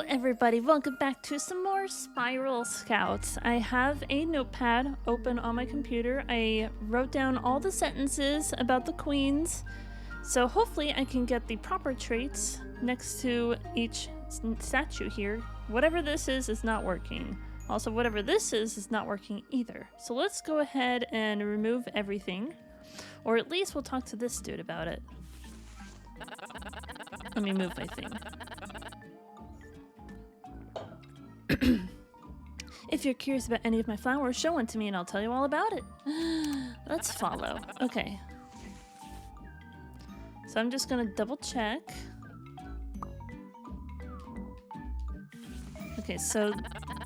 everybody, welcome back to some more Spiral Scouts. I have a notepad open on my computer. I wrote down all the sentences about the queens, so hopefully I can get the proper traits next to each statue here. Whatever this is not working. Also, whatever this is not working either. So let's go ahead and remove everything, or at least we'll talk to this dude about it. Let me move my thing. If you're curious about any of my flowers, show one to me and I'll tell you all about it. Let's follow. Okay. So I'm just gonna double check. Okay, so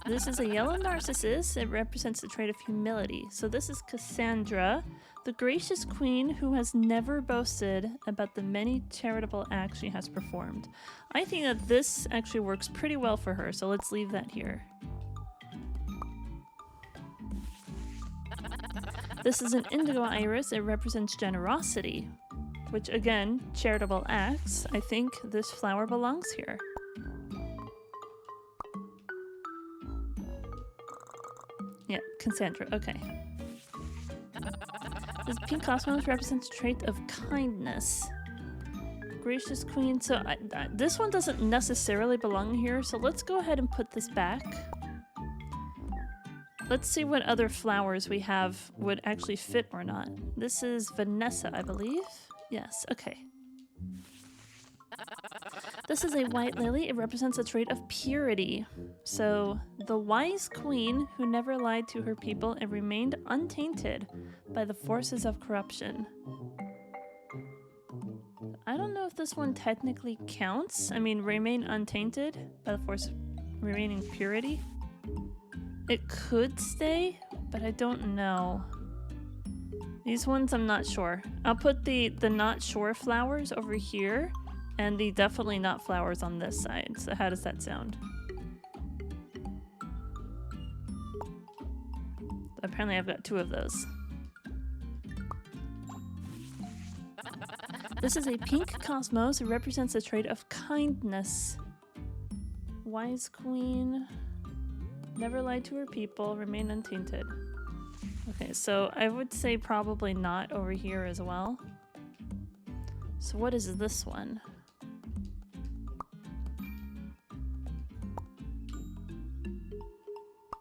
this is a yellow narcissus. It represents the trait of humility. So this is Cassandra, the gracious queen who has never boasted about the many charitable acts she has performed. I think that this actually works pretty well for her, so let's leave that here. This is an indigo iris. It represents generosity, which again, charitable acts. I think this flower belongs here. Yeah, Cassandra, okay. This pink cosmos represents a trait of kindness. Gracious queen, so this one doesn't necessarily belong here, so let's go ahead and put this back. Let's see what other flowers we have would actually fit or not. This is Vanessa, I believe. Yes, okay. This is a white lily. It represents a trait of purity. So, the wise queen who never lied to her people and remained untainted by the forces of corruption. I don't know if this one technically counts. I mean, remain untainted by the force of remaining purity. It could stay, but I don't know. These ones I'm not sure. I'll put the not sure flowers over here and the definitely not flowers on this side. So how does that sound? Apparently I've got two of those. This is a pink cosmos. It represents a trait of kindness. Wise queen. Never lied to her people. Remain untainted. Okay, so I would say probably not over here as well. So what is this one?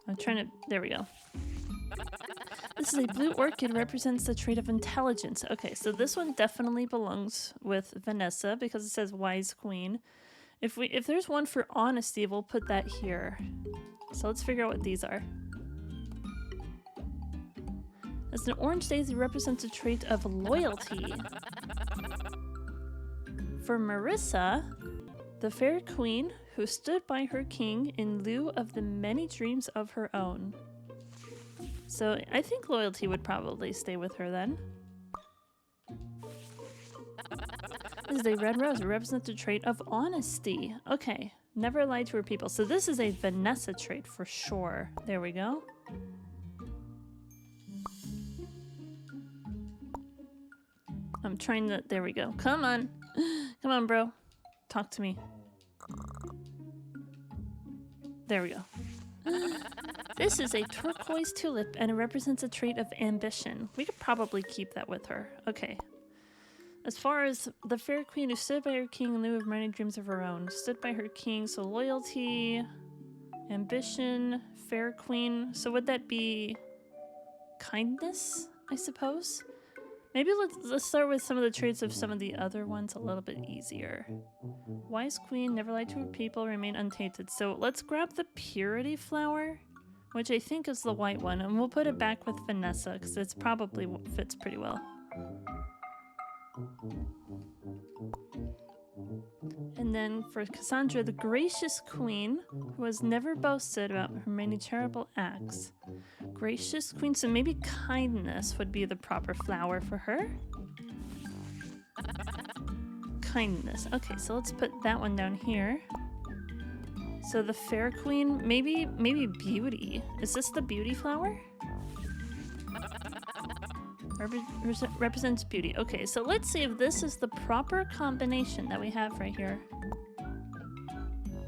I'm trying to... There we go. This is a blue orchid, represents the trait of intelligence. Okay, so this one definitely belongs with Vanessa because it says wise queen. If there's one for honesty, we'll put that here. So let's figure out what these are. As an orange daisy represents a trait of loyalty. For Marissa, the fair queen who stood by her king in lieu of the many dreams of her own. So I think loyalty would probably stay with her then. This is a red rose. It represents a trait of honesty. Okay. Never lied to her people. So this is a Vanessa trait for sure. There we go. I'm trying to... There we go. Come on. Come on, bro. Talk to me. There we go. This is a turquoise tulip, and it represents a trait of ambition. We could probably keep that with her. Okay. As far as the fair queen who stood by her king in lieu of many dreams of her own. Stood by her king, so loyalty, ambition, fair queen. So would that be kindness, I suppose? Maybe let's start with some of the traits of some of the other ones a little bit easier. Wise queen, never lied to her people, remain untainted. So let's grab the purity flower, which I think is the white one, and we'll put it back with Vanessa because it's probably fits pretty well. And then for Cassandra, the gracious queen who has never boasted about her many charitable acts. Gracious queen, so maybe kindness would be the proper flower for her. Kindness. Okay, so let's put that one down here. So the fair queen, maybe beauty. Is this the beauty flower? Represents beauty. Okay, so let's see if this is the proper combination that we have right here.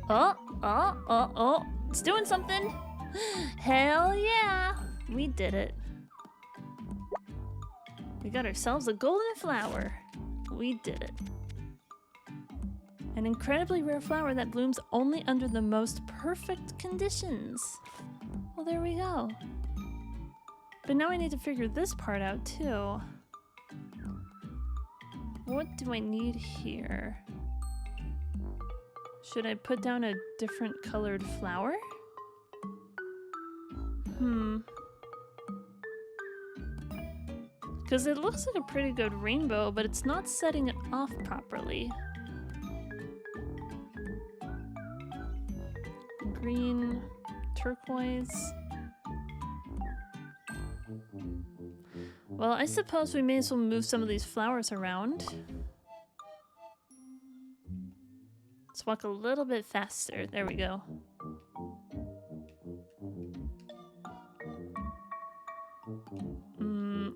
Oh. It's doing something. Hell yeah. We did it. We got ourselves a golden flower. We did it. An incredibly rare flower that blooms only under the most perfect conditions. Well, there we go. But now I need to figure this part out too. What do I need here? Should I put down a different colored flower? Because it looks like a pretty good rainbow, but it's not setting it off properly. Green, turquoise. Well, I suppose we may as well move some of these flowers around. Let's walk a little bit faster. There we go.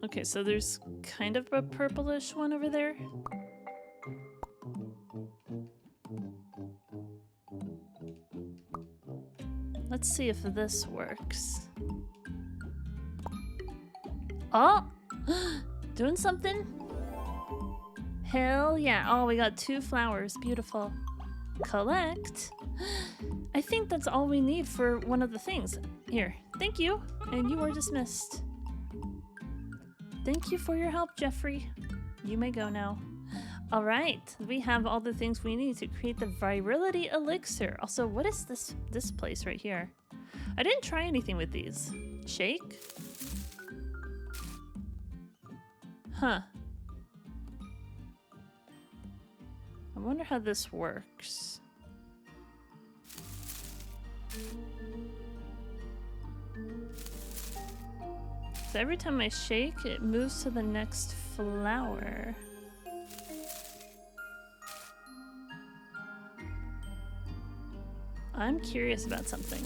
Okay, so there's kind of a purplish one over there. Let's see if this works. Oh! Doing something? Hell yeah. Oh, we got 2 flowers. Beautiful. Collect. I think that's all we need for one of the things. Here. Thank you. And you are dismissed. Thank you for your help, Jeffrey. You may go now. All right. We have all the things we need to create the virility elixir. Also, what is this place right here? I didn't try anything with these. Shake? Huh. I wonder how this works. So every time I shake, it moves to the next flower. I'm curious about something.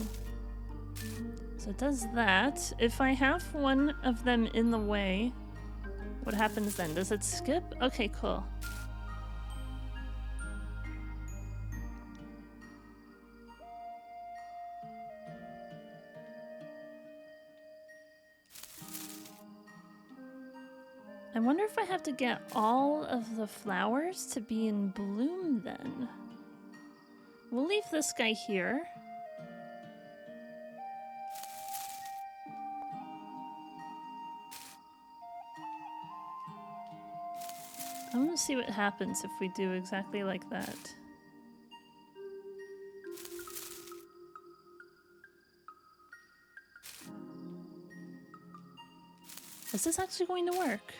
So it does that. If I have one of them in the way, what happens then? Does it skip? Okay, cool. I wonder if I have to get all of the flowers to be in bloom then. We'll leave this guy here. I'm gonna see what happens if we do exactly like that. Is this actually going to work?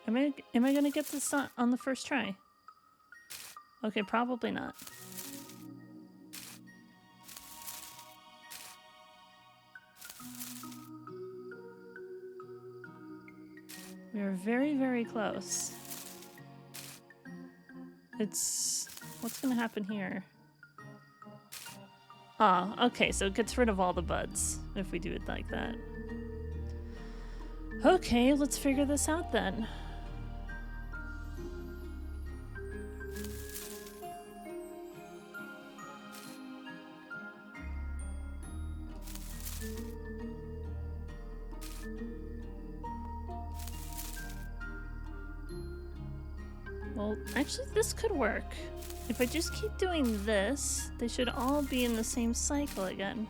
Am I gonna get this on the first try? Okay, probably not. We are very, very close. What's gonna happen here? Ah, okay, so it gets rid of all the buds if we do it like that. Okay, let's figure this out then. Well, actually this could work. If I just keep doing this, they should all be in the same cycle again.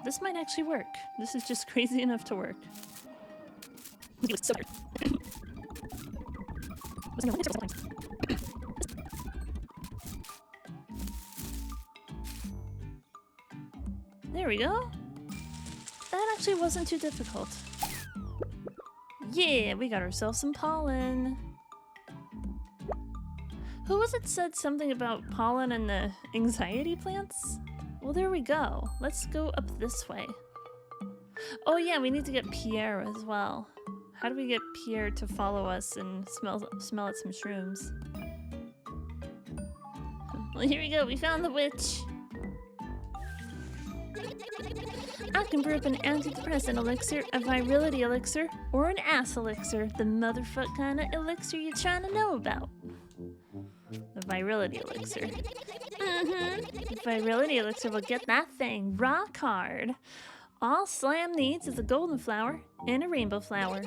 This might actually work. This is just crazy enough to work. There we go. That actually wasn't too difficult. Yeah, we got ourselves some pollen. Who was it said something about pollen and the anxiety plants? Well, there we go. Let's go up this way. Oh yeah, we need to get Pierre as well. How do we get Pierre to follow us and smell at some shrooms? Well, here we go. We found the witch. I can brew up an antidepressant elixir, a virility elixir, or an ass elixir. The motherfuck kind of elixir you're trying to know about. virility elixir. Virility elixir will get that thing rock hard. All Slam needs is a golden flower and a rainbow flower.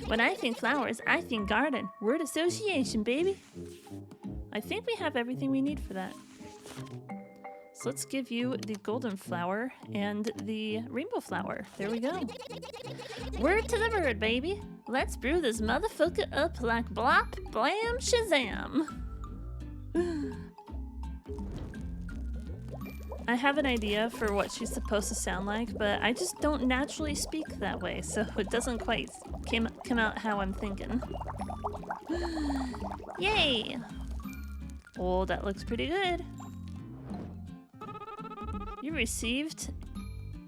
When I think flowers, I think garden. Word association, baby. I think we have everything we need for that. So let's give you the golden flower and the rainbow flower. There we go. Word to the bird, baby. Let's brew this motherfucker up like blop, blam, shazam. I have an idea for what she's supposed to sound like, but I just don't naturally speak that way, so it doesn't quite come out how I'm thinking. Yay! Oh, that looks pretty good. You received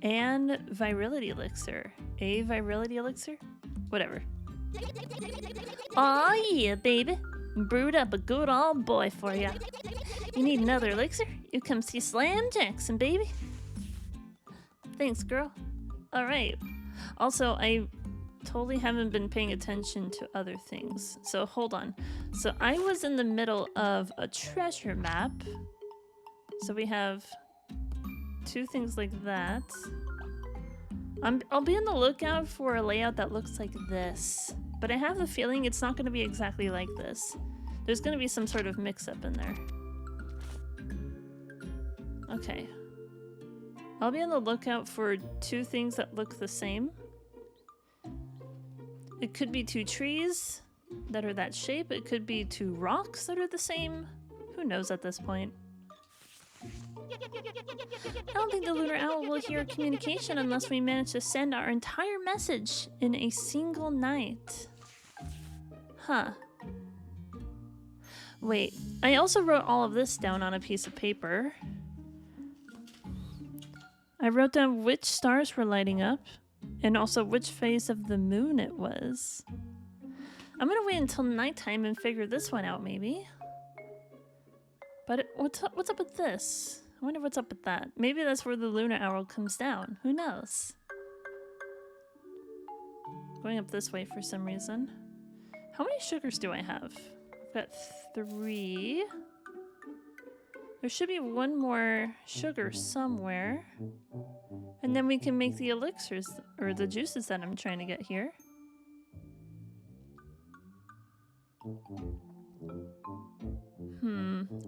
an virility elixir. A virility elixir? Whatever. Aw yeah, baby. Brewed up a good old boy for ya. You need another elixir? You come see Slam Jackson, baby. Thanks, girl. Alright. Also, I totally haven't been paying attention to other things. So hold on. So I was in the middle of a treasure map. So we have 2 things like that. I'll be on the lookout for a layout that looks like this. But I have the feeling it's not going to be exactly like this. There's going to be some sort of mix-up in there. Okay. I'll be on the lookout for 2 things that look the same. It could be 2 trees that are that shape. It could be 2 rocks that are the same. Who knows at this point? I don't think the Lunar Owl will hear communication unless we manage to send our entire message in a single night. Huh. Wait, I also wrote all of this down on a piece of paper. I wrote down which stars were lighting up, and also which phase of the moon it was. I'm gonna wait until nighttime and figure this one out, maybe. But what's up with this? I wonder what's up with that. Maybe that's where the lunar owl comes down. Who knows? Going up this way for some reason. How many sugars do I have? I've got 3. There should be 1 more sugar somewhere. And then we can make the elixirs, or the juices that I'm trying to get here.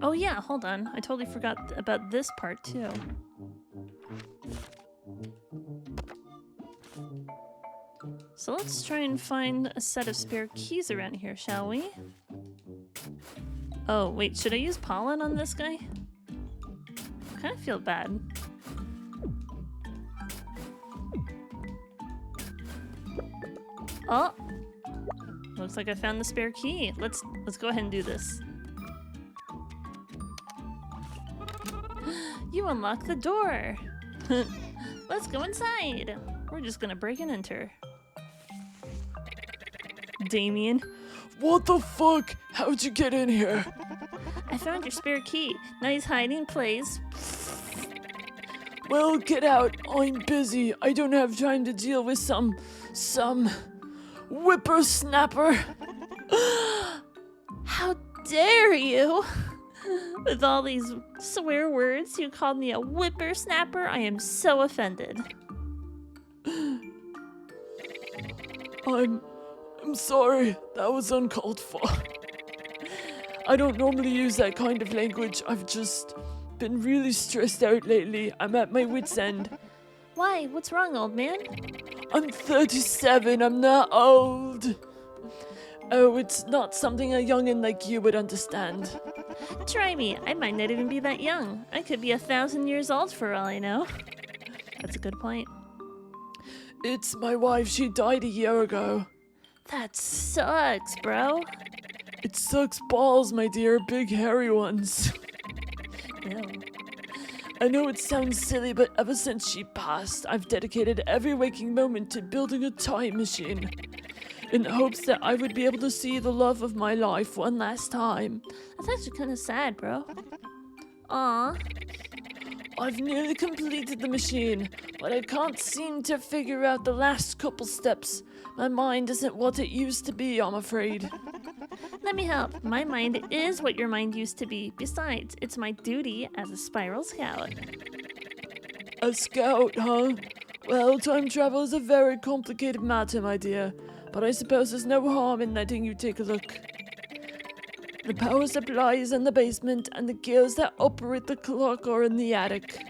Oh yeah, hold on. I totally forgot about this part too. So let's try and find a set of spare keys around here, shall we? Oh, wait, should I use pollen on this guy? I kind of feel bad. Oh! Looks like I found the spare key. Let's go ahead and do this. You unlock the door. Let's go inside. We're just gonna break and enter. Damien. What the fuck? How'd you get in here? I found your spare key. Nice hiding place. Well, get out. I'm busy. I don't have time to deal with some whippersnapper. How dare you? With all these swear words, you called me a whippersnapper. I am so offended. I'm sorry. That was uncalled for. I don't normally use that kind of language. I've just been really stressed out lately. I'm at my wit's end. Why? What's wrong, old man? I'm 37. I'm not old. Oh, it's not something a youngin' like you would understand. Try me. I might not even be that young. I could be 1,000 years old for all I know. That's a good point. It's my wife. She died a year ago. That sucks, bro. It sucks balls, my dear. Big hairy ones. Ew. I know it sounds silly, but ever since she passed, I've dedicated every waking moment to building a time machine. In hopes that I would be able to see the love of my life one last time. That's actually kind of sad, bro. Aw. I've nearly completed the machine, but I can't seem to figure out the last couple steps. My mind isn't what it used to be, I'm afraid. Let me help. My mind is what your mind used to be. Besides, it's my duty as a spiral scout. A scout, huh? Well, time travel is a very complicated matter, my dear. But I suppose there's no harm in letting you take a look. The power supply is in the basement, and the gears that operate the clock are in the attic.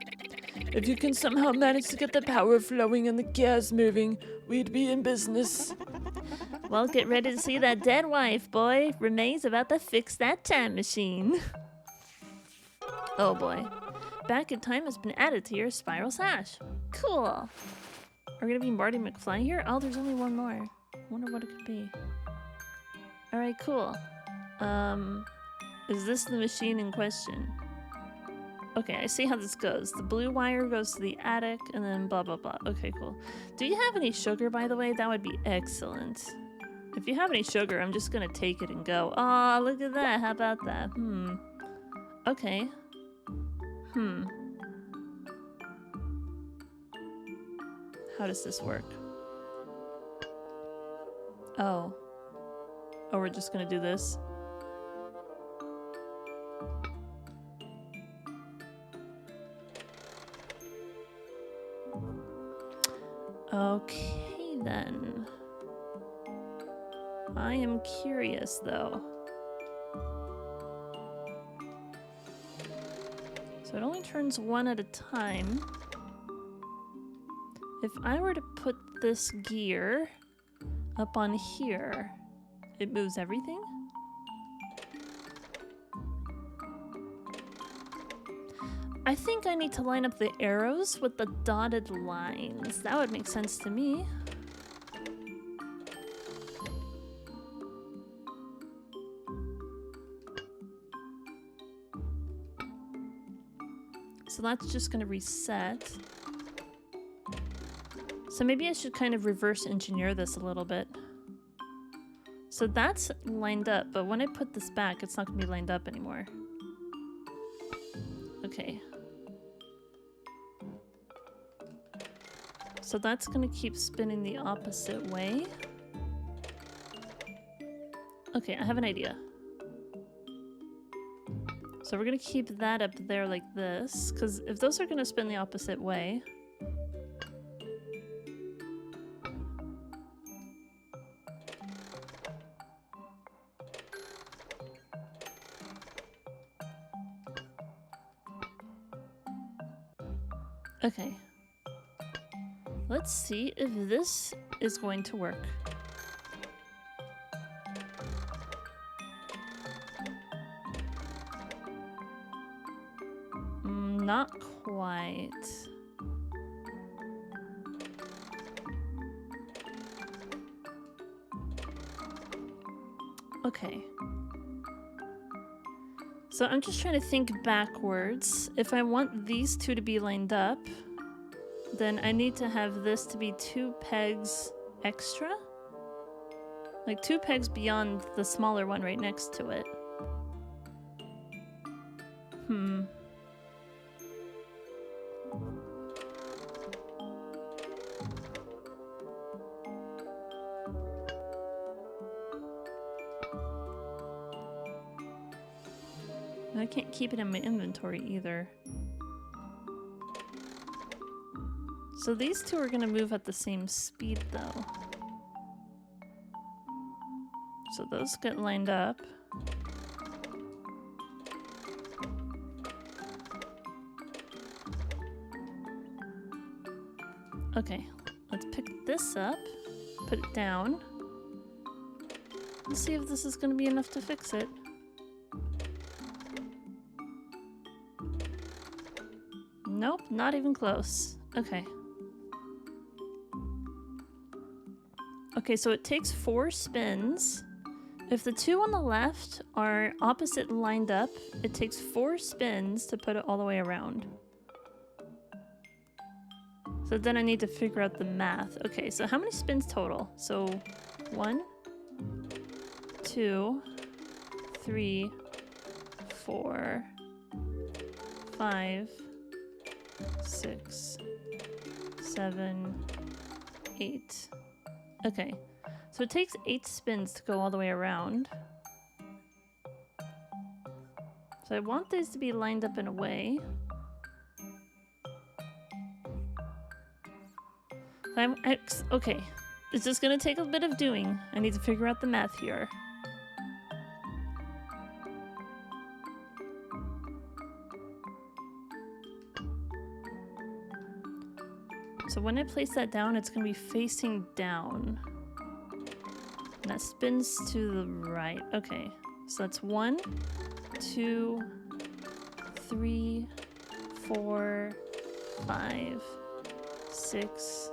If you can somehow manage to get the power flowing and the gears moving, we'd be in business. Well, get ready to see that dead wife, boy. Renee's about to fix that time machine. Oh boy. Back in time has been added to your spiral sash. Cool. Are we gonna be Marty McFly here? Oh, there's only one more. Wonder what it could be. Alright, cool. Is this the machine in question? Okay, I see how this goes. The blue wire goes to the attic, and then blah, blah, blah. Okay, cool. Do you have any sugar, by the way? That would be excellent. If you have any sugar, I'm just gonna take it and go. Aw, look at that. How about that? Okay. How does this work? Oh. Oh, we're just gonna do this? Okay, then. I am curious, though. So it only turns one at a time. If I were to put this gear up on here, it moves everything? I think I need to line up the arrows with the dotted lines. That would make sense to me. So that's just going to reset. So maybe I should kind of reverse engineer this a little bit. So that's lined up, but when I put this back, it's not going to be lined up anymore. Okay. So that's going to keep spinning the opposite way. Okay, I have an idea. So we're going to keep that up there like this, because if those are going to spin the opposite way... Okay. Let's see if this is going to work. Not quite. Okay. So I'm just trying to think backwards. If I want these two to be lined up, then I need to have this to be 2 pegs extra. Like 2 pegs beyond the smaller one right next to it. I can't keep it in my inventory either. So these two are gonna move at the same speed though. So those get lined up. Okay, let's pick this up, put it down. Let's see if this is gonna be enough to fix it. Nope, not even close. Okay. Okay, so it takes 4 spins. If the 2 on the left are opposite lined up, it takes 4 spins to put it all the way around. So then I need to figure out the math. Okay, so how many spins total? So 1, 2, 3, 4, 5, 6, 7, 8. Okay, so it takes 8 spins to go all the way around. So I want these to be lined up in a way. Okay. It's just gonna take a bit of doing. I need to figure out the math here. So when I place that down, it's gonna be facing down. And that spins to the right. Okay. So that's 1, 2, 3, 4, 5, 6,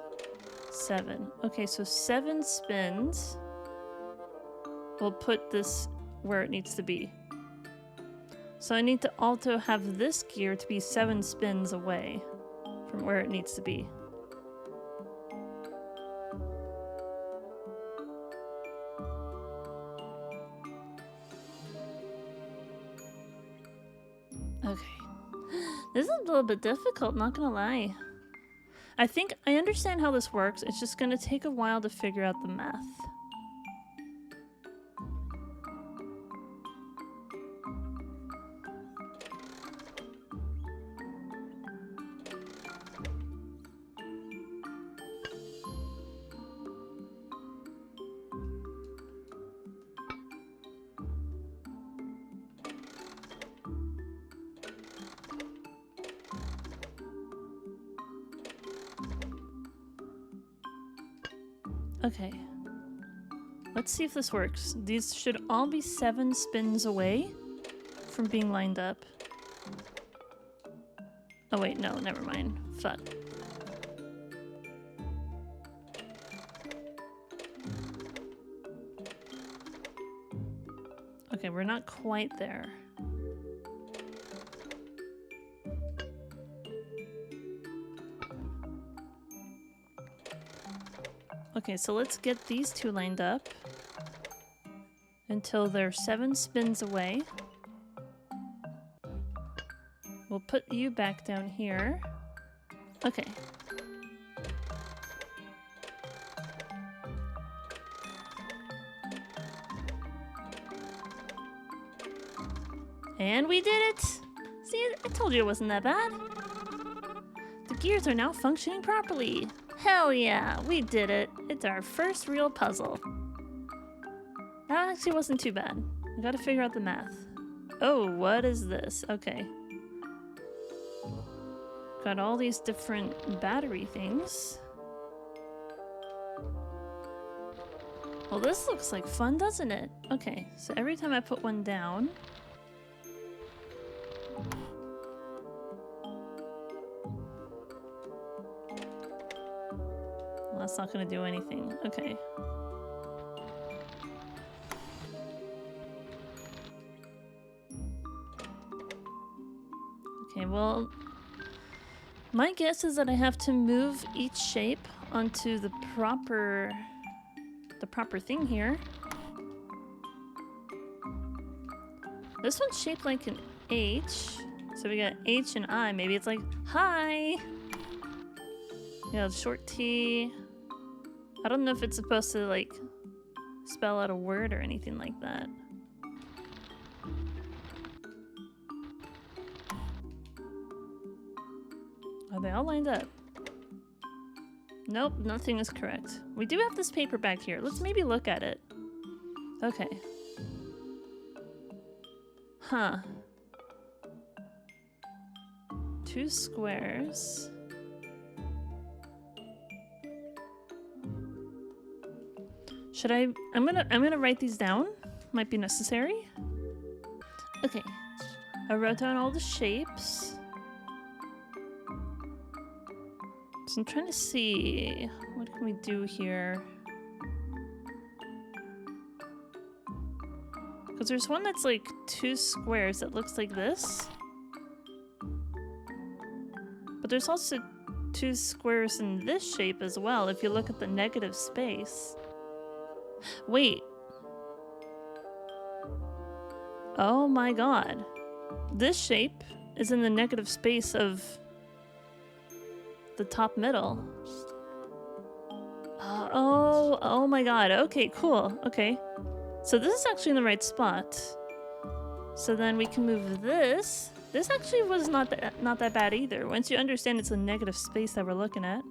7. Okay, so 7 spins will put this where it needs to be. So I need to also have this gear to be 7 spins away from where it needs to be. Okay. This is a little bit difficult, not gonna lie. I think I understand how this works. It's just gonna take a while to figure out the math. Okay. Let's see if this works. These should all be 7 spins away from being lined up. Oh wait, no, never mind. Fuck. Okay, we're not quite there. Okay, so let's get these 2 lined up until they're 7 spins away. We'll put you back down here. Okay. And we did it! See, I told you it wasn't that bad. The gears are now functioning properly. Hell yeah, we did it. It's our first real puzzle. That actually wasn't too bad. I gotta figure out the math. Oh, what is this? Okay. Got all these different battery things. Well, this looks like fun, doesn't it? Okay, so every time I put one down... Well, that's not gonna do anything. Okay. Okay, well... My guess is that I have to move each shape onto the proper thing here. This one's shaped like an H. So we got H and I. Maybe it's like, hi! Yeah, short T. I don't know if it's supposed to, like, spell out a word or anything like that. Are they all lined up? Nope, nothing is correct. We do have this paper back here. Let's maybe look at it. Okay. Huh. 2 squares. Should I'm gonna write these down. Might be necessary. Okay. I wrote down all the shapes. So I'm trying to see, what can we do here? Because there's one that's like 2 squares that looks like this. But there's also 2 squares in this shape as well, if you look at the negative space. Wait. Oh my god. This shape is in the negative space of the top middle. Oh my god. Okay, cool. Okay. So this is actually in the right spot. So then we can move this. This actually was not that bad either. Once you understand it's a negative space that we're looking at.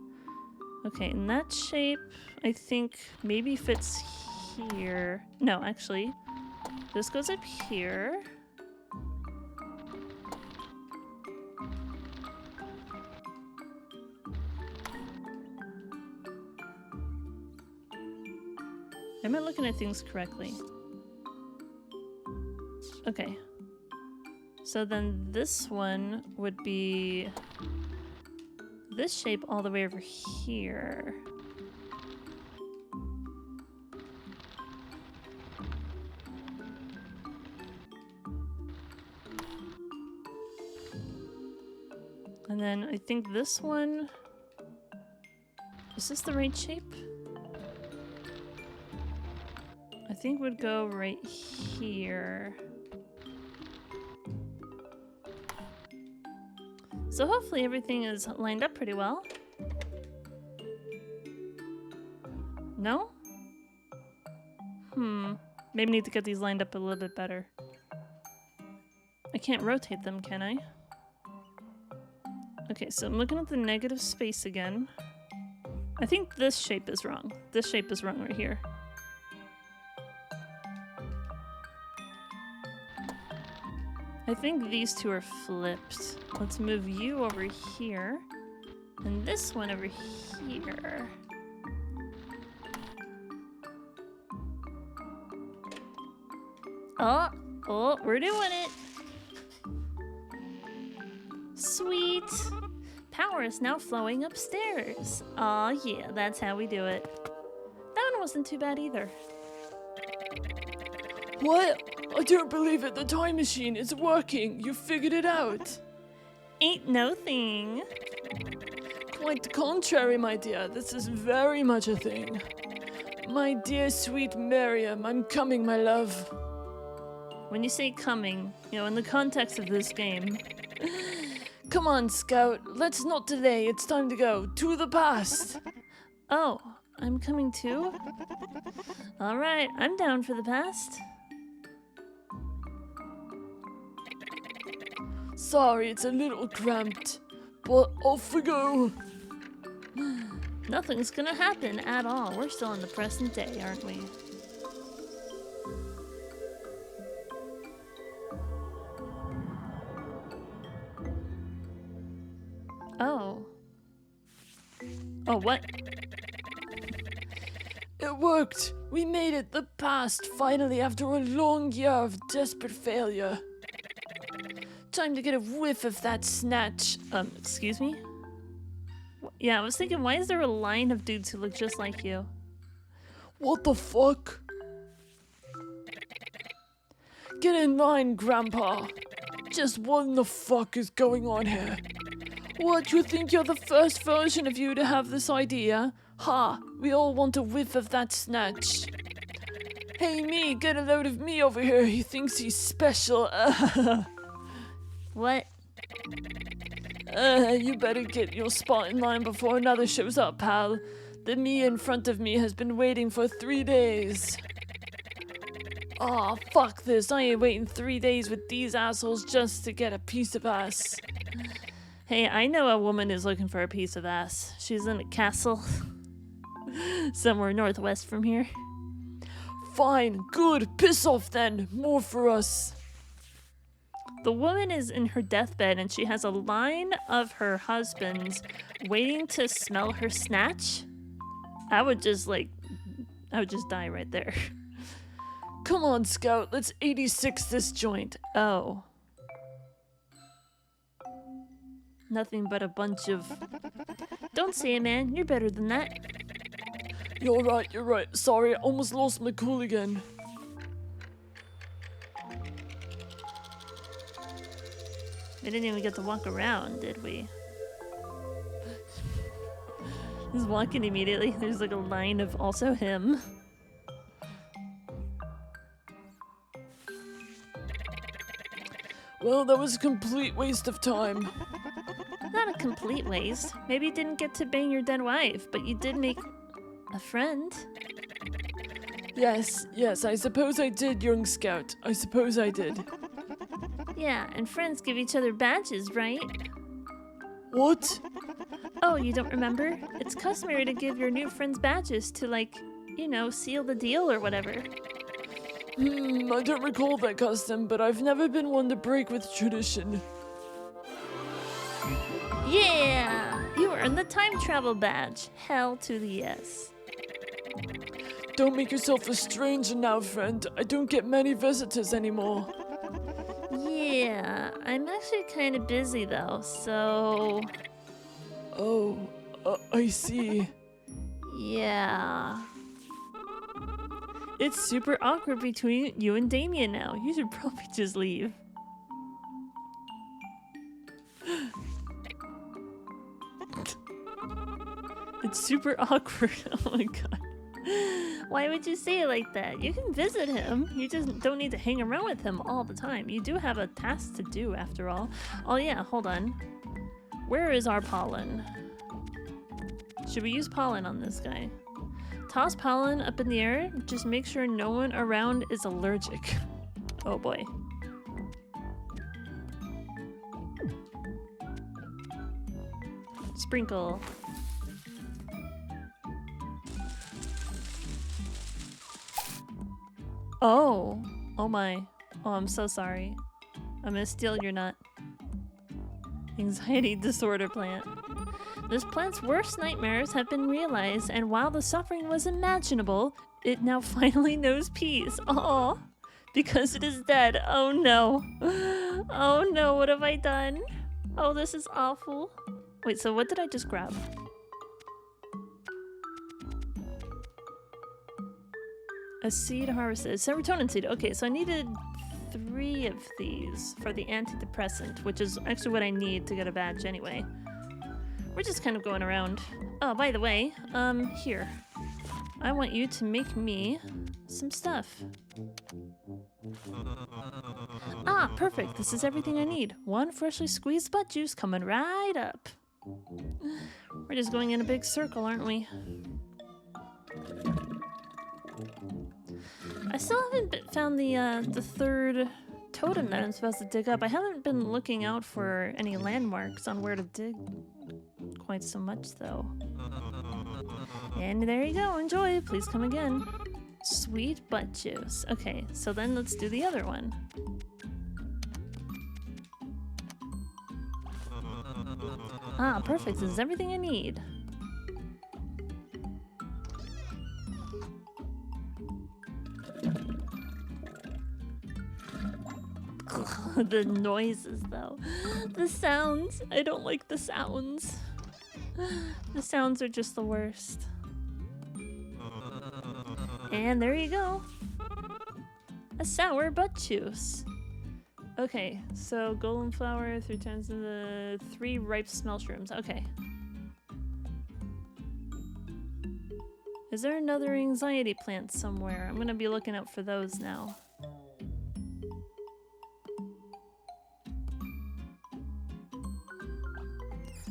Okay, and that shape, I think maybe fits here. No, actually, this goes up here. Am I looking at things correctly? Okay. So then this one would be this shape all the way over here. And then I think this one, is this the right shape? I think would go right here. So hopefully everything is lined up pretty well. No? Maybe need to get these lined up a little bit better. I can't rotate them, can I? Okay, so I'm looking at the negative space again. I think this shape is wrong. This shape is wrong right here. I think these two are flipped. Let's move you over here. And this one over here. Oh, we're doing it. Sweet. Power is now flowing upstairs. Aw, yeah, that's how we do it. That one wasn't too bad either. What? I don't believe it. The time machine is working. You figured it out. Ain't no thing. Quite the contrary, my dear. This is very much a thing. My dear sweet Miriam, I'm coming, my love. When you say coming, you know, in the context of this game. Come on, Scout. Let's not delay. It's time to go. To the past. Oh, I'm coming too? Alright, I'm down for the past. Sorry, it's a little cramped, but off we go. Nothing's gonna happen at all. We're still in the present day, aren't we? Oh. Oh, what? It worked. We made it. The past, finally, after a long year of desperate failure. Time to get a whiff of that snatch. Excuse me? Yeah, I was thinking, why is there a line of dudes who look just like you? What the fuck? Get in line, Grandpa. Just what in the fuck is going on here? What, you think you're the first version of you to have this idea? Ha, we all want a whiff of that snatch. Hey me, get a load of me over here. He thinks he's special. What? You better get your spot in line before another shows up, pal. The me in front of me has been waiting for 3 days. Aw, fuck this. I ain't waiting 3 days with these assholes just to get a piece of ass. Hey, I know a woman is looking for a piece of ass. She's in a castle. Somewhere northwest from here. Fine, good. Piss off then. More for us. The woman is in her deathbed and she has a line of her husbands waiting to smell her snatch. I would just die right there. Come on, Scout. Let's 86 this joint. Oh. Nothing but a bunch of... Don't say it, man. You're better than that. You're right. Sorry, I almost lost my cool again. We didn't even get to walk around, did we? Just walking immediately. There's like a line of also him. Well, that was a complete waste of time. Not a complete waste. Maybe you didn't get to bang your dead wife, but you did make a friend. Yes, I suppose I did, young Scout. I suppose I did. Yeah, and friends give each other badges, right? What? Oh, you don't remember? It's customary to give your new friends badges to, like, you know, seal the deal or whatever. I don't recall that custom, but I've never been one to break with tradition. Yeah! You earned the time travel badge. Hell to the yes. Don't make yourself a stranger now, friend. I don't get many visitors anymore. Yeah, I'm actually kind of busy though, so... Oh, I see. Yeah. It's super awkward between you and Damien now. You should probably just leave. It's super awkward. Oh my god. Why would you say it like that? You can visit him. You just don't need to hang around with him all the time. You do have a task to do after all. Oh yeah, hold on. Where is our pollen? Should we use pollen on this guy? Toss pollen up in the air. Just make sure no one around is allergic. Oh boy. Sprinkle. Oh. Oh my. Oh, I'm so sorry. I'm gonna steal your nut. Anxiety disorder plant. This plant's worst nightmares have been realized, and while the suffering was imaginable, it now finally knows peace. Oh, because it is dead. Oh no. Oh no, what have I done? Oh, this is awful. Wait, so what did I just grab? A seed harvested. Serotonin seed. Okay, so I needed 3 of these for the antidepressant, which is actually what I need to get a badge anyway. We're just kind of going around. Oh, by the way, here. I want you to make me some stuff. Ah, perfect. This is everything I need. 1 freshly squeezed butt juice coming right up. We're just going in a big circle, aren't we? I still haven't found the 3rd totem that I'm supposed to dig up. I haven't been looking out for any landmarks on where to dig quite so much, though. And there you go. Enjoy. Please come again. Sweet butt juice. Okay, so then let's do the other one. Ah, perfect. This is everything I need. The noises, though. The sounds. I don't like the sounds. The sounds are just the worst. And there you go. A sour butt juice. Okay, so golden flower 3 times in the 3 ripe smell shrooms. Okay. Is there another anxiety plant somewhere? I'm gonna be looking out for those now.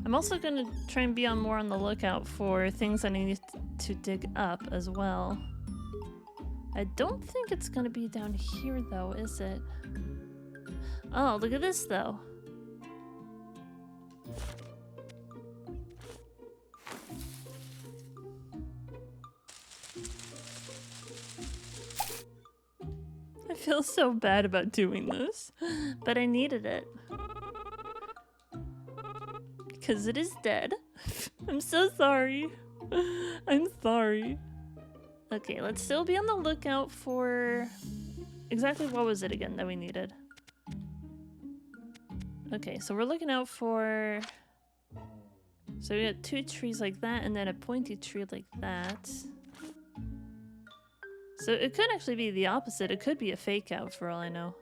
I'm also gonna try and be more on the lookout for things I need to dig up as well. I don't think it's gonna be down here though, is it? Oh, look at this though. I feel so bad about doing this, but I needed it. Because it is dead. I'm so sorry. I'm sorry. Okay, let's still be on the lookout for... Exactly what was it again that we needed? Okay, so we're looking out for... So we got 2 trees like that and then a pointy tree like that. So it could actually be the opposite. It could be a fake out for all I know.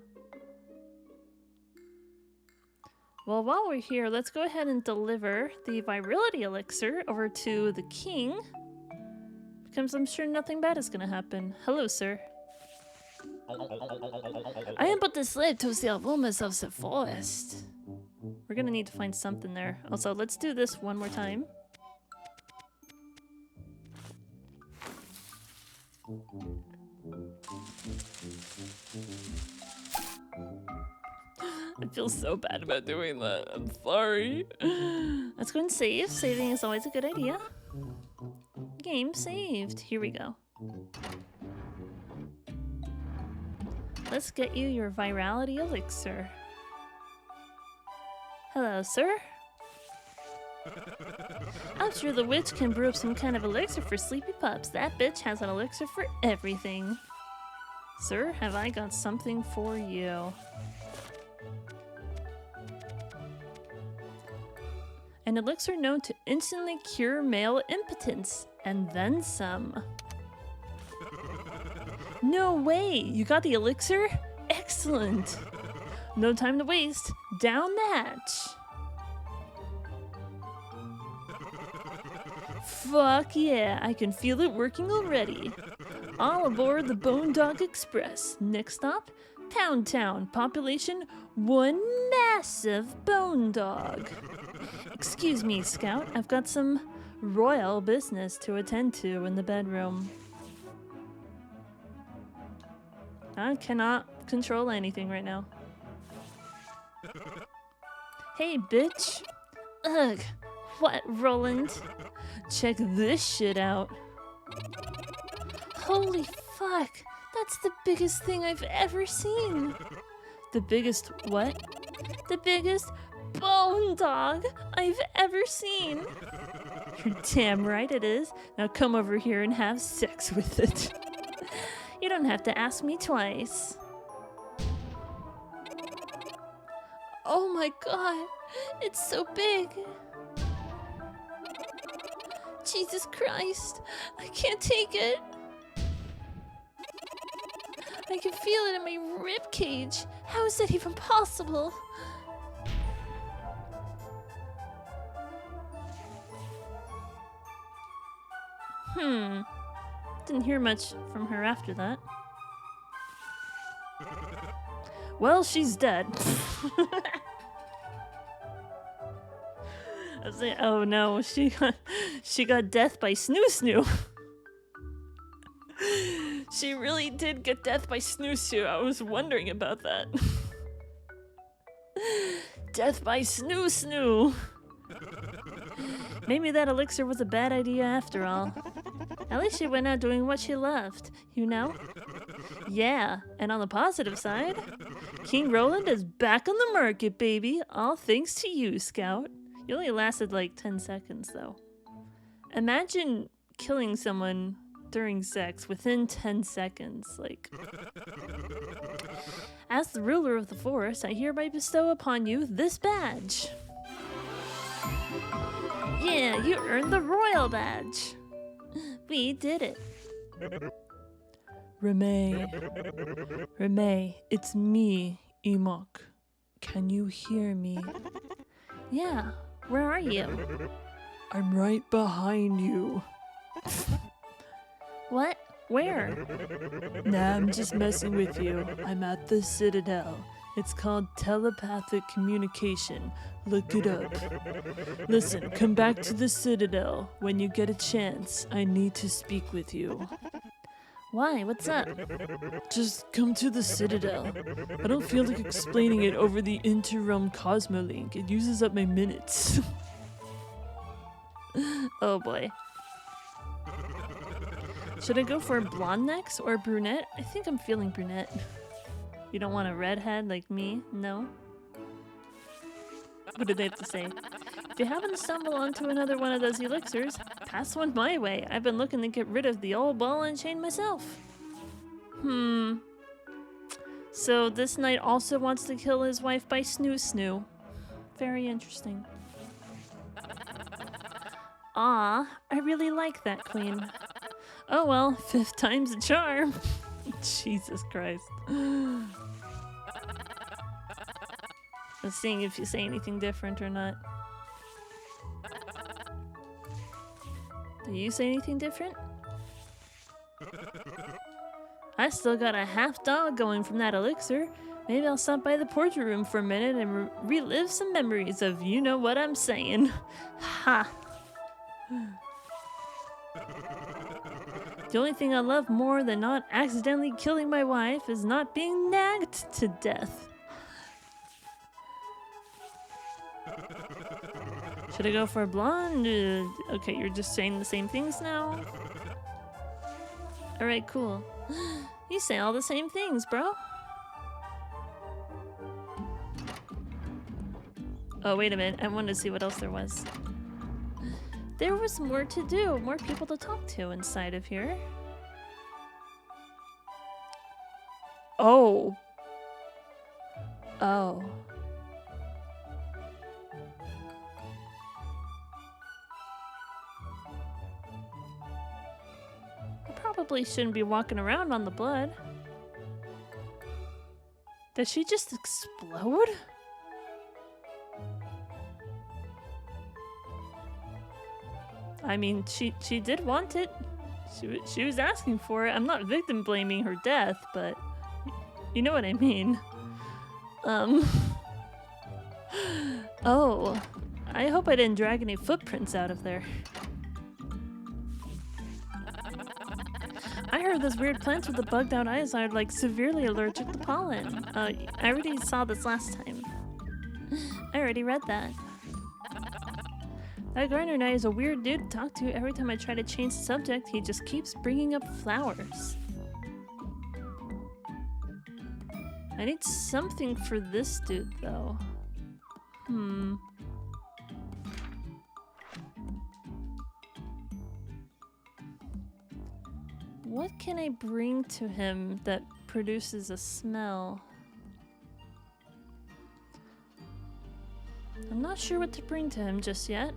Well, while we're here, let's go ahead and deliver the virility elixir over to the king. Because I'm sure nothing bad is going to happen. Hello, sir. I am but the slave to the wombs of the forest. We're going to need to find something there. Also, let's do this one more time. I feel so bad about doing that. I'm sorry. Let's go and save. Saving is always a good idea. Game saved. Here we go. Let's get you your virality elixir. Hello, sir. I'm sure the witch can brew up some kind of elixir for sleepy pups. That bitch has an elixir for everything. Sir, have I got something for you? An elixir known to instantly cure male impotence, and then some. No way! You got the elixir? Excellent! No time to waste. Down the hatch! Fuck yeah, I can feel it working already. All aboard the Bone Dog Express. Next stop, Pound Town. Population 1 massive bone dog. Excuse me, Scout. I've got some royal business to attend to in the bedroom. I cannot control anything right now. Hey, bitch. Ugh. What, Roland? Check this shit out. Holy fuck. That's the biggest thing I've ever seen. The biggest what? The biggest bone dog I've ever seen. You're damn right it is. Now come over here and have sex with it. You don't have to ask me twice. Oh my god, it's so big. Jesus Christ, I can't take it. I can feel it in my rib cage. How is that even possible? Didn't hear much from her after that. Well, she's dead. I was like, oh no, she got death by SNU. She really did get death by SNU. I was wondering about that. Death by SNU. Maybe that elixir was a bad idea after all. At least she went out doing what she loved, you know? Yeah, and on the positive side, King Roland is back on the market, baby. All thanks to you, Scout. You only lasted like 10 seconds, though. Imagine killing someone during sex within 10 seconds, like... As the ruler of the forest, I hereby bestow upon you this badge. Yeah, you earned the royal badge. We did it. Remay, it's me, Emok. Can you hear me? Yeah, where are you? I'm right behind you. What? Where? Nah, I'm just messing with you. I'm at the Citadel. It's called telepathic communication. Look it up. Listen, come back to the Citadel. When you get a chance, I need to speak with you. Why? What's up? Just come to the Citadel. I don't feel like explaining it over the inter-realm Cosmolink. It uses up my minutes. Oh boy. Should I go for blonde next or brunette? I think I'm feeling brunette. You don't want a redhead like me? No? What did they have to say? If you happen to stumble onto another one of those elixirs, pass one my way. I've been looking to get rid of the old ball and chain myself. So this knight also wants to kill his wife by SNU. Very interesting. Ah, I really like that queen. Oh well, 5th time's a charm. Jesus Christ. Let's see if you say anything different or not. Do you say anything different? I still got a half dog going from that elixir. Maybe I'll stop by the portrait room for a minute and relive some memories of you know what I'm saying. Ha! The only thing I love more than not accidentally killing my wife is not being nagged to death. Should I go for a blonde? Okay, you're just saying the same things now? Alright, cool. You say all the same things, bro. Oh, wait a minute. I wanted to see what else there was. There was more to do. More people to talk to inside of here. Oh. Oh. I probably shouldn't be walking around on the blood. Did she just explode? I mean, she did want it. She was asking for it. I'm not victim blaming her death, but you know what I mean. Oh, I hope I didn't drag any footprints out of there. I heard those weird plants with the bugged out eyes are like severely allergic to pollen. I already saw this last time. I already read that. That gardener guy is a weird dude to talk to. Every time I try to change the subject, he just keeps bringing up flowers. I need something for this dude, though. What can I bring to him that produces a smell? I'm not sure what to bring to him just yet.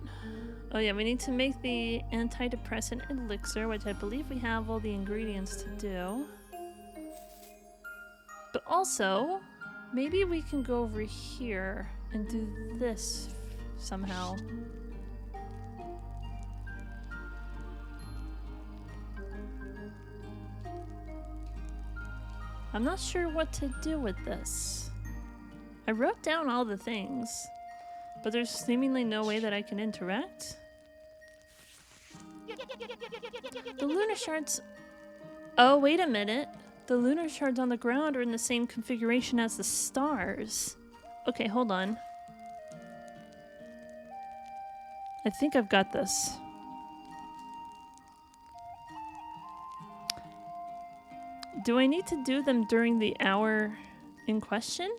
Oh yeah, we need to make the antidepressant elixir, which I believe we have all the ingredients to do. But also, maybe we can go over here and do this somehow. I'm not sure what to do with this. I wrote down all the things, but there's seemingly no way that I can interact. The lunar shards... Oh, wait a minute. The lunar shards on the ground are in the same configuration as the stars. Okay, hold on. I think I've got this. Do I need to do them during the hour in question?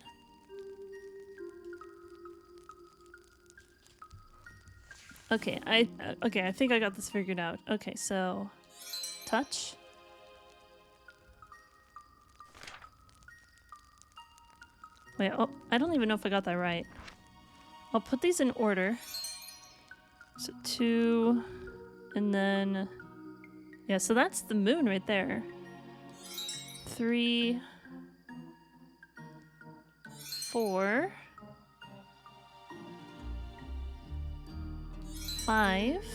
Okay, I think I got this figured out. Okay, so touch. Wait, oh, I don't even know if I got that right. I'll put these in order. So 2, and then... Yeah, so that's the moon right there. 3, 4, 5.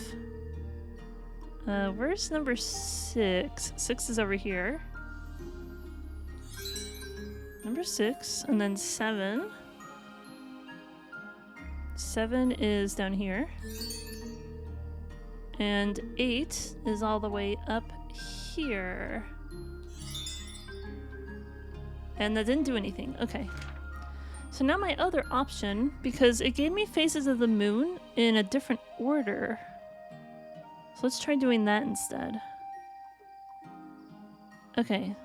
Where's number 6? 6 is over here. Number 6, and then 7. 7 is down here. And 8 is all the way up here. And that didn't do anything. Okay. So now my other option, because it gave me phases of the moon in a different order. So let's try doing that instead. Okay.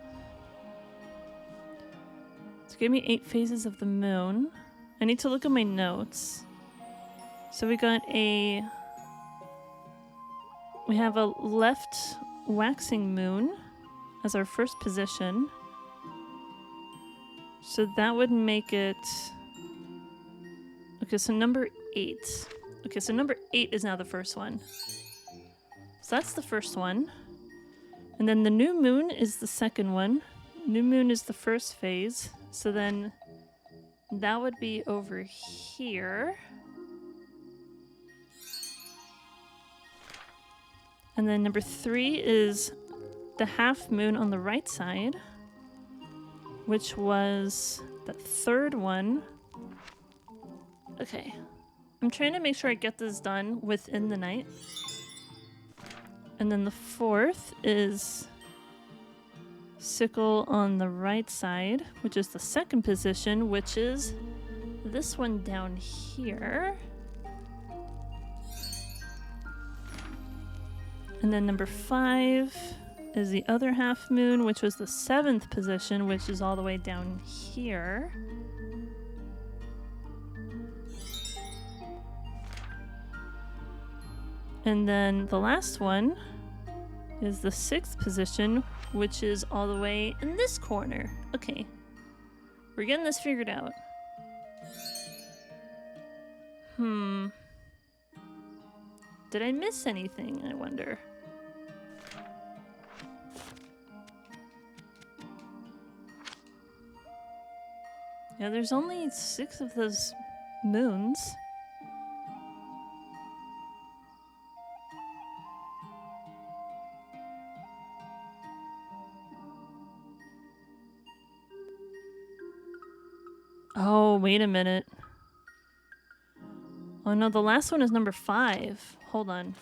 So give me 8 phases of the moon. I need to look at my notes. So we got a... We have a left waxing moon as our first position. So that would make it... Okay, so number 8. Okay, so number 8 is now the first one. So that's the first one. And then the new moon is the second one. New moon is the first phase. So then that would be over here. And then number 3 is the half moon on the right side, which was the third one. Okay. I'm trying to make sure I get this done within the night. And then the 4th is sickle on the right side, which is the second position, which is this one down here. And then number 5 is the other half moon, which was the 7th position, which is all the way down here. And then the last one is the 6th position, which is all the way in this corner. Okay. We're getting this figured out. Did I miss anything, I wonder? Yeah, there's only 6 of those moons. Oh, wait a minute. Oh no, the last one is number 5. Hold on.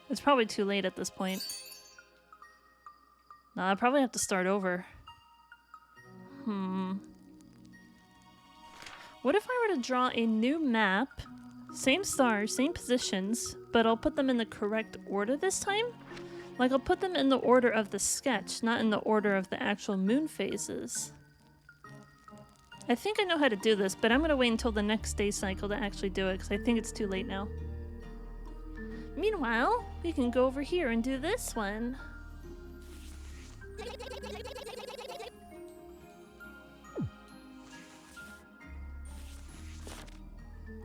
It's probably too late at this point. Nah, I probably have to start over. What if I were to draw a new map? Same stars, same positions, but I'll put them in the correct order this time? Like, I'll put them in the order of the sketch, not in the order of the actual moon phases. I think I know how to do this, but I'm gonna wait until the next day cycle to actually do it, because I think it's too late now. Meanwhile, we can go over here and do this one.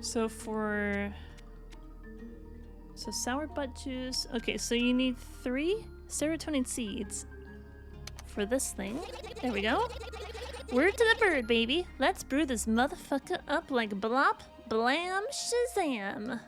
So sour butt juice. Okay, so you need 3 serotonin seeds for this thing. There we go. Word to the bird, baby. Let's brew this motherfucker up like blop, blam, shazam.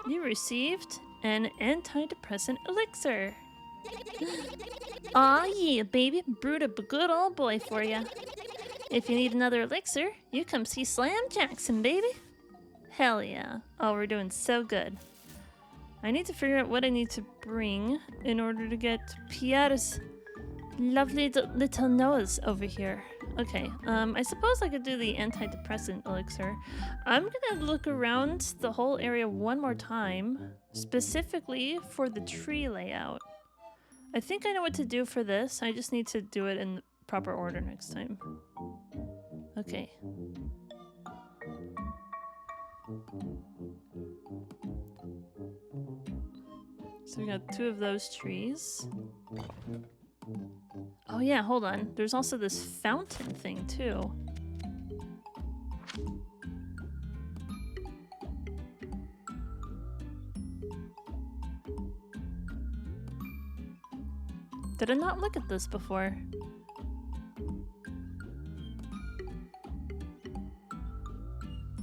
You received an antidepressant elixir. Aw yeah, baby. Brewed a good old boy for ya. If you need another elixir, you come see Slam Jackson, baby. Hell yeah. Oh, we're doing so good. I need to figure out what I need to bring in order to get Pierre's lovely little nose over here. Okay, I suppose I could do the antidepressant elixir. I'm gonna look around the whole area one more time, specifically for the tree layout. I think I know what to do for this. I just need to do it in the proper order next time. Okay. So we got 2 of those trees. Oh yeah, hold on. There's also this fountain thing too. Did I not look at this before?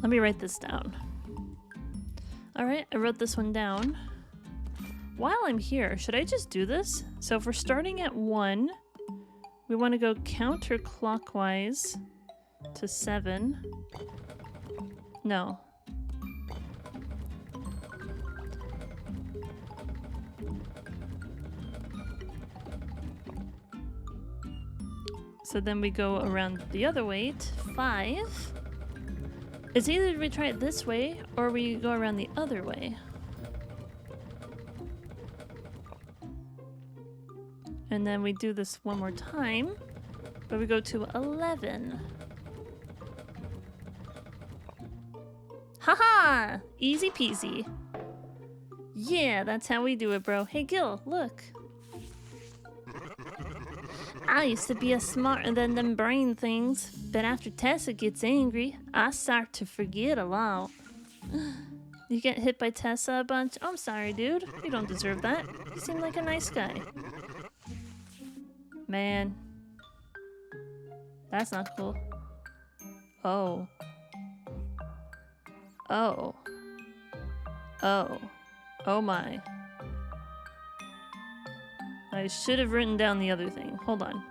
Let me write this down. Alright, I wrote this one down. While I'm here, should I just do this? So if we're starting at 1, we want to go counterclockwise to 7. No. So then we go around the other way to 5. It's either we try it this way or we go around the other way. And then we do this one more time, but we go to 11. Haha! Easy peasy. Yeah, that's how we do it, bro. Hey, Gil, look. I used to be a smarter than them brain things, but after Tessa gets angry, I start to forget a lot. You get hit by Tessa a bunch? I'm sorry, dude. You don't deserve that. You seem like a nice guy. Man. That's not cool. Oh. Oh. Oh. Oh my. I should have written down the other thing. Hold on.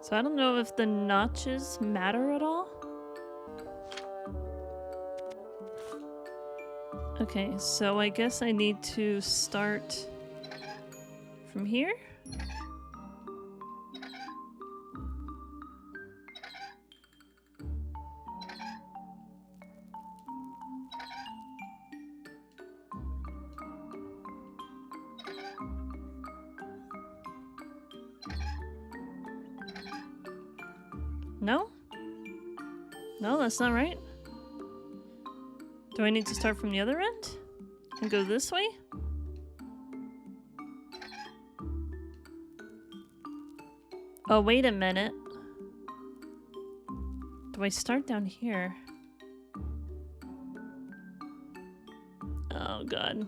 So I don't know if the notches matter at all. Okay, so I guess I need to start from here. No? No, that's not right. Do I need to start from the other end? And go this way? Oh, wait a minute. Do I start down here? Oh, God.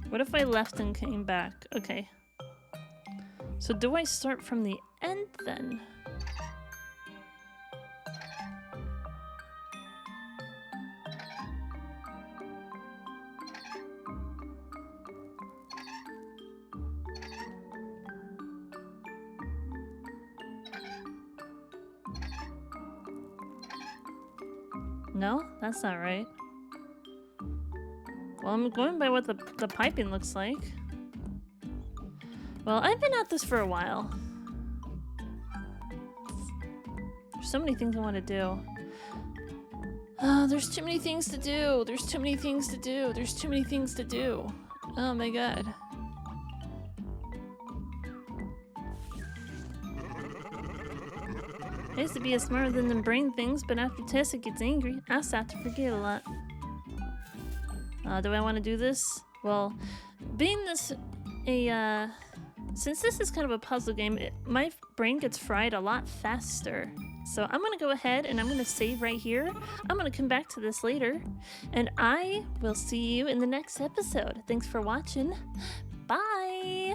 What if I left and came back? Okay. So do I start from the end then? No, that's not right. Well, I'm going by what the piping looks like. Well, I've been at this for a while. There's so many things I want to do. There's too many things to do. There's too many things to do. There's too many things to do. Oh my god. I used to be a smarter than them brain things, but after Tessa gets angry, I start to forget a lot. Do I want to do this? Well, being this since this is kind of a puzzle game, my brain gets fried a lot faster. So I'm gonna go ahead and I'm gonna save right here. I'm gonna come back to this later, and I will see you in the next episode. Thanks for watching. Bye!